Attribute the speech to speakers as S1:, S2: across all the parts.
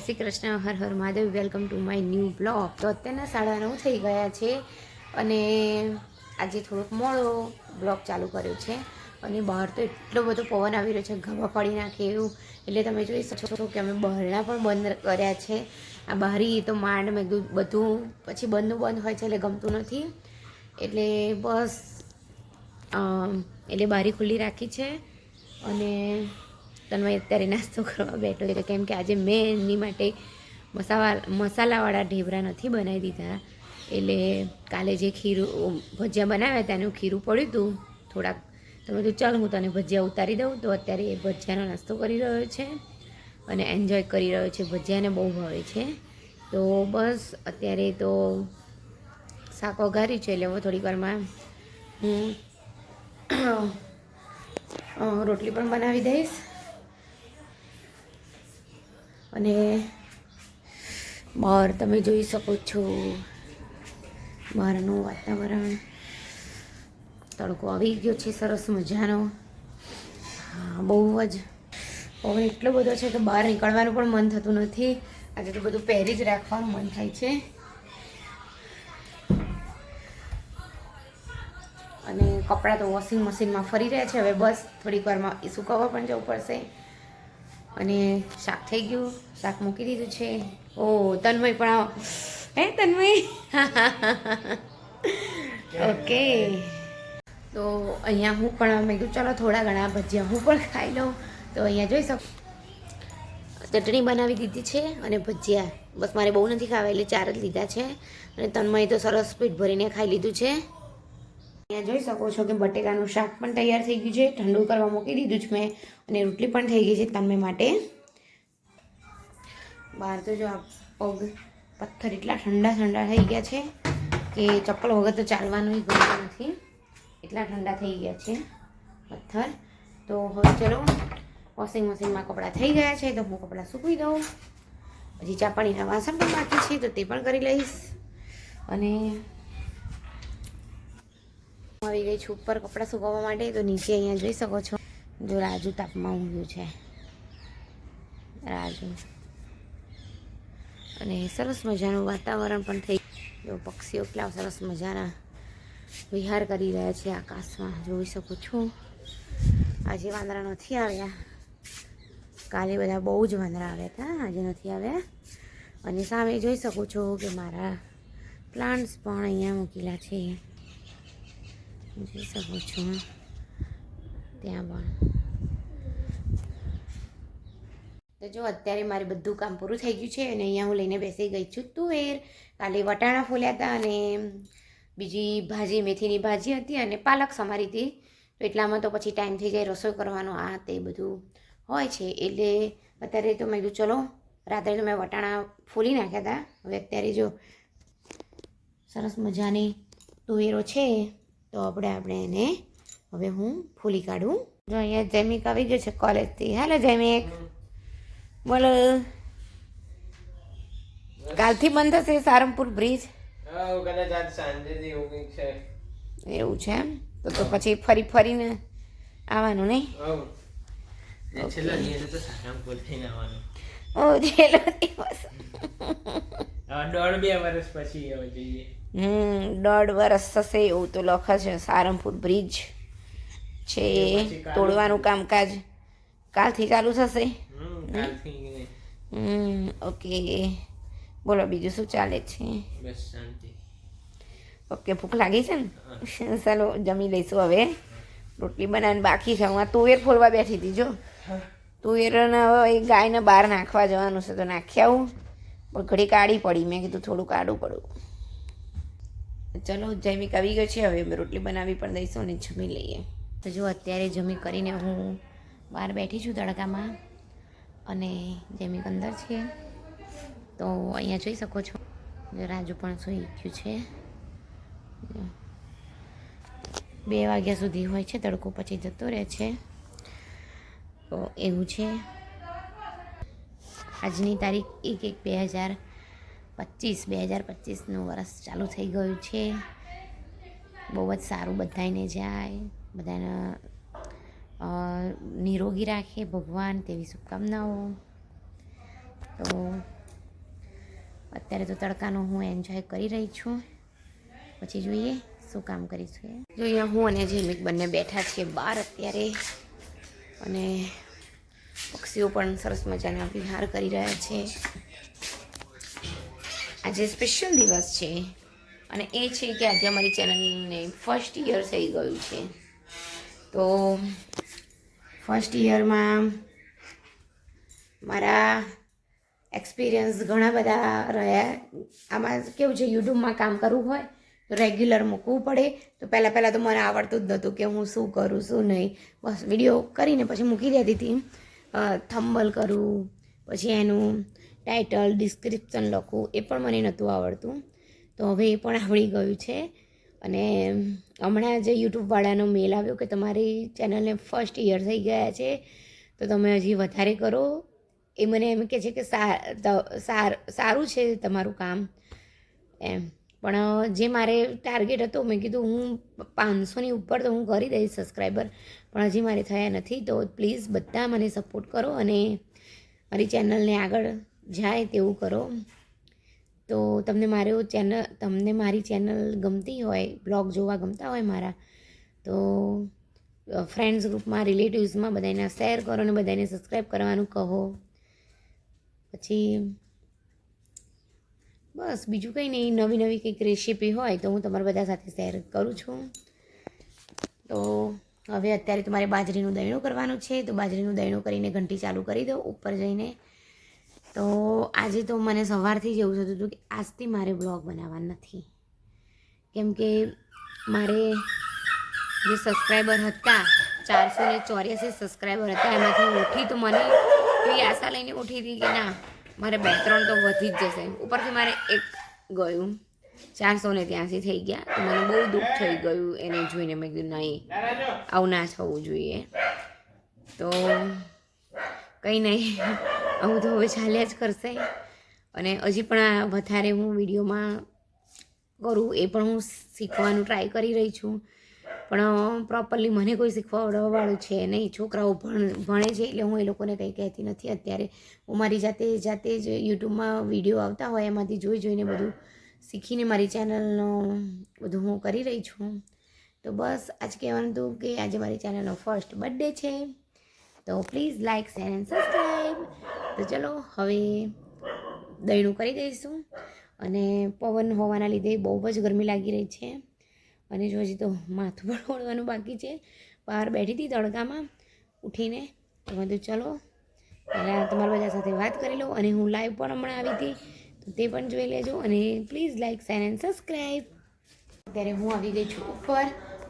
S1: Shri Krishna, Har Har Mahadev. Welcome to my new blog. તો અત્યારના 9:30 થઈ ગયા છે અને આજે થોડોક મોડો બ્લોગ ચાલુ કર્યો છે અને બહાર તો એટલો બધો પવન આવી રહ્યો છે, ગભા પાડી નાખે એવું. એટલે તમે જોઈ શકો છો કે અમે બહારના પણ બંધ કર્યા છે. આ બારી તો માંડ મેં બધું પછી બંધ હોય છે એટલે ગમતું નથી, એટલે બસ એટલે બારી ખુલ્લી રાખી છે. અને તન્મય અત્યારે નાસ્તો કરવા બેઠો છે, કેમ કે આજે મેં એની માટે મસાલાવાળા ઢેબરા નથી બનાવી દીધા. એટલે કાલે જે ખીરું ભજીયા બનાવ્યા હતા એનું ખીરું પડ્યું હતું થોડાક, તો મેં કીધું ચાલ હું તને ભજીયા ઉતારી દઉં. તો અત્યારે એ ભજીયાનો નાસ્તો કરી રહ્યો છે અને એન્જોય કરી રહ્યો છે. ભજીયાને બહુ ભાવે છે. તો બસ અત્યારે તો શાક વઘાર્યું છે એટલે હું થોડીક વારમાં હું રોટલી પણ બનાવી દઈશ. અને બહાર તમે જોઈ શકો છો બહારનું વાતાવરણ, તડકો આવી ગયો છે સરસ મજાનો. હા, બહુ જ પવન એટલો બધો છે કે બહાર નીકળવાનું પણ મન થતું નથી. આજે તો બધું પહેરી જ રાખવાનું મન થાય છે. અને કપડાં તો વોશિંગ મશીનમાં ફરી રહ્યા છે. હવે બસ થોડીક વારમાં એ સુકવવા પણ જવું પડશે. અને શાક થઈ ગયું, શાક મૂકી દીધું છે. ઓ તન્મય પણ હે તન્મય ઓકે. તો અહીંયા હું પણ મેં કીધું ચાલો થોડા ઘણા ભજીયા હું પણ ખાઈ લઉં. તો અહીંયા જોઈ શકો ચટણી બનાવી દીધી છે અને ભજીયા બસ મારે બહુ નથી ખાવા એટલે 4 જ લીધા છે. અને તન્મય તો સરસ પેટ ભરીને ખાઈ લીધું છે. અહીંયા જોઈ શકો છો કે બટેકાનું શાક પણ તૈયાર થઈ ગયું છે, ઠંડુ કરવા મૂકી દીધું છે મેં. અને રોટલી પણ થઈ ગઈ છે તન્મય માટે. બહાર તો જો આ પગ પથ્થર એટલા ઠંડા થઈ ગયા છે કે ચપ્પલ વગર તો ચાલવાનું ગમતું નથી, એટલા ઠંડા થઈ ગયા છે પથ્થર. તો હવે ચલો વોશિંગ મશીનમાં કપડાં થઈ ગયા છે તો હું કપડાં સૂકવી દઉં. પછી ચા પાણીના વાસણ પણ બાકી છે તો તે પણ કરી લઈશ. અને આવી ગઈ છું ઉપર કપડાં સુકવવા માટે. તો નીચે અહીંયા જોઈ શકો છો જો રાજુ તાપમાં ઊંઘ્યું છે, રાજુ. અને સરસ મજાનું વાતાવરણ પણ થઈ ગયું. પક્ષીઓ કેટલા સરસ મજાના વિહાર કરી રહ્યા છે આકાશમાં, જોઈ શકો છો. આજે વાંદરા નથી આવ્યા, કાલે બધા બહુ જ વાંદરા આવ્યા હતા, આજે નથી આવ્યા. અને સામે જોઈ શકો છો કે મારા પ્લાન્ટ્સ પણ અહીંયા મૂકેલા છે, જોઈ શકો છો ત્યાં પણ. તો જો અત્યારે મારે બધું કામ પૂરું થઈ ગયું છે અને અહીંયા હું લઈને બેસી ગઈ છું તુવેર. કાલે વટાણા ફોલ્યા હતા અને બીજી ભાજી મેથીની ભાજી હતી અને પાલક સમારી હતી. તો એટલામાં તો પછી ટાઈમ થઈ જાય રસોઈ કરવાનો, આ તે બધું હોય છે. એટલે અત્યારે તો મેં કીધું ચલો, રાત્રે તો મેં વટાણા ફોલી નાખ્યા હતા. હવે અત્યારે જો સરસ મજાની તુવેરો છે તો આપણે એને હવે હું ફોલી કાઢું. જો અહીંયા જૈમિક આવી ગયો છે કોલેજથી. હાલો જૈમિક, બોલો. કાલથી બંધ થશે સારંગપુર બ્રિજ? એવું છે એમ? તો પછી ફરીને આવવાનું નહીં? ઓ છેલ્લો દિવસ 1.5-2 વર્ષ પછી જઈએ. 1.5 વર્ષ થશે એવું તો લખે છે. સારંગપુર બ્રિજ છે તોડવાનું કામકાજ કાલથી ચાલુ થશે. ઓકે, બોલો બીજું શું ચાલે છે? બસ શાંતિ. ઓકે, ભૂખ લાગી છે ને? ચાલો જમી લઈશું હવે. રોટલી બનાવીને બાકી છે. હું તુવેર ફોલવા બેઠી હતી. જો તુવેરને હવે ગાયને બહાર નાખવા જવાનું છે તો નાખી આવું, પણ ઘડી કાઢી પડી. મેં કીધું થોડું કાઢું પડું. ચલો જૈમિક આવી ગયો છે, હવે અમે રોટલી બનાવી પણ દઈશું અને જમી લઈએ. તો જો અત્યારે જમી કરીને હું બહાર બેઠી છું તડકામાં અને જૈમિક અંદર છે. તો અહીંયા જોઈ શકો છો રાજુ પણ સૂઈ ગયું છે. 2 વાગ્યા સુધી હોય છે તડકો, પછી જતો રહે છે. તો એવું છે. આજની તારીખ 1/1/2025 વર્ષ ચાલુ થઈ ગયું છે. બહુ જ સારું બધાને જાય, બધાને નિરોગી રાખે ભગવાન, તેવી શુભકામનાઓ. તો અત્યારે તો તડકાનો હું એન્જોય કરી રહી છું. પછી જોઈએ શું કામ કરીશું. જો અહીંયા હું અને જીમિક બંને બેઠા છીએ બહાર અત્યારે, અને પક્ષીઓ પણ સરસ મજાના વિહાર કરી રહ્યા છે. આજે સ્પેશિયલ દિવસ છે, અને એ છે કે આજે અમારી ચેનલને ફર્સ્ટ યર થઈ ગયું છે. તો ફર્સ્ટ યરમાં મારા એક્સપિરિયન્સ ઘણા બધા રહ્યા. આમાં કેવું છે, યુટ્યુબમાં કામ કરવું હોય તો રેગ્યુલર મૂકવું પડે. તો પહેલાં તો મને આવડતું જ નહોતું કે હું શું કરું શું નહીં. બસ વિડીયો કરીને પછી મૂકી દેતી હતી. થંબલ કરું, પછી એનું ટાઇટલ ડિસ્ક્રિપ્શન લખું, એ પણ મને નહોતું આવડતું. તો હવે એ પણ આવડી ગયું છે. અને હમણાં જે યુટ્યુબવાળાનો મેલ આવ્યો કે તમારી ચેનલને ફર્સ્ટ યર થઈ ગયા છે, તો તમે હજી વધારે કરો. એ મને એમ કહે છે કે સારું છે તમારું કામ એમ. પણ જે મારે ટાર્ગેટ હતો, મેં કીધું હું 500ની ઉપર તો હું કરી દઈશ સબસ્ક્રાઈબર, પણ હજી મારે થયા નથી. તો પ્લીઝ બધા મને સપોર્ટ કરો અને મારી ચેનલને આગળ જાય તેવું કરો. તો તમને મારી ચેનલ ગમતી હોય, બ્લોગ જોવા ગમતા હોય મારા, તો ફ્રેન્ડ્સ ગ્રુપમાં, રિલેટિવ્સમાં બધાને શેર કરો અને બધાને સબસ્ક્રાઈબ કરવાનું કહો. પછી બસ બીજું કંઈ નહીં, નવી કંઈક રેસીપી હોય તો હું તમારા બધા સાથે શેર કરું છું. તો હવે અત્યારે તમારે બાજરીનું દહીણું કરવાનું છે. તો બાજરીનું દહીણું કરીને ઘંટી ચાલુ કરી દો ઉપર જઈને. તો આજે તો મને સવારથી જ એવું થતું હતું કે આજથી મારે બ્લોગ બનાવવા નથી, કેમ કે મારે જે સબસ્ક્રાઈબર હતા 484 સબસ્ક્રાઈબર હતા, એમાંથી ઉઠી તો મને એવી આશા લઈને ઉઠી હતી કે ના મારે 2-3 તો વધી જ જશે. ઉપરથી મારે એક ગયું, 483 થઈ ગયા. તો મને બહુ દુઃખ થઈ ગયું એને જોઈને. મેં કીધું નહીં, આવું ના થવું જોઈએ. તો કંઈ નહીં, આવું તો હવે ચાલ્યા જ કરશે. અને હજી પણ વધારે હું વિડીયોમાં કરું એ પણ હું શીખવાનું ટ્રાય કરી રહી છું. પણ પ્રોપરલી મને કોઈ શીખવાડવાવાળું છે નહીં. છોકરાઓ ભણે છે એટલે હું એ લોકોને કંઈ કહેતી નથી અત્યારે. હું મારી જાતે જ યુટ્યુબમાં વિડીયો આવતા હોય એમાંથી જોઈને બધું શીખીને મારી ચેનલનો બધું હું કરી રહી છું. તો બસ આજ કહેવાનું હતું કે આજે મારી ચેનલનો ફર્સ્ટ બર્થડે છે. તો please like, share and subscribe. તો ચલો હવે દહીણું કરી દઈશું. અને પવન હોવાના લીધે બહુ જ ગરમી લાગી રહી છે. અને જો હજી તો માથું પણ ઓળવાનું બાકી છે. બહાર બેઠી હતી તડકામાં ઉઠીને. તો બધું ચલો પહેલાં તમારા બધા સાથે વાત કરી લઉં. અને હું લાઈવ પણ હમણાં આવી હતી, તો તે પણ જોઈ લેજો. અને please like, share and subscribe. અત્યારે હું આવી ગઈ છું ઉપર,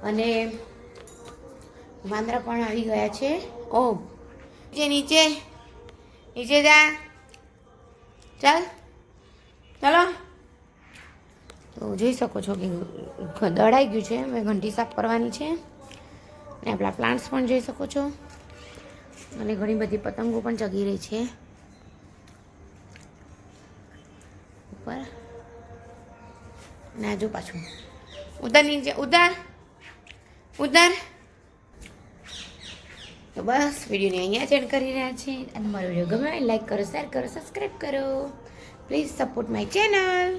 S1: અને વાંદરા પણ આવી ગયા છે. ઓહ, નીચે જા, ચાલ ચાલો. તો જોઈ શકો છો કે દળાઈ ગયું છે. મેં ઘંટી સાફ કરવાની છે. અને આપણા પ્લાન્ટ્સ પણ જોઈ શકો છો. અને ઘણી બધી પતંગો પણ ચગી રહી છે ઉપર. ના જો પાછું ઉતાર, નીચે ઉતાર. તો બસ વિડીયોને અહીંયા જ એન્ડ કરી રહ્યા છે. અને મારો વિડીયો ગમે લાઈક કરો, શેર કરો, સબસ્ક્રાઈબ કરો. Please support my channel.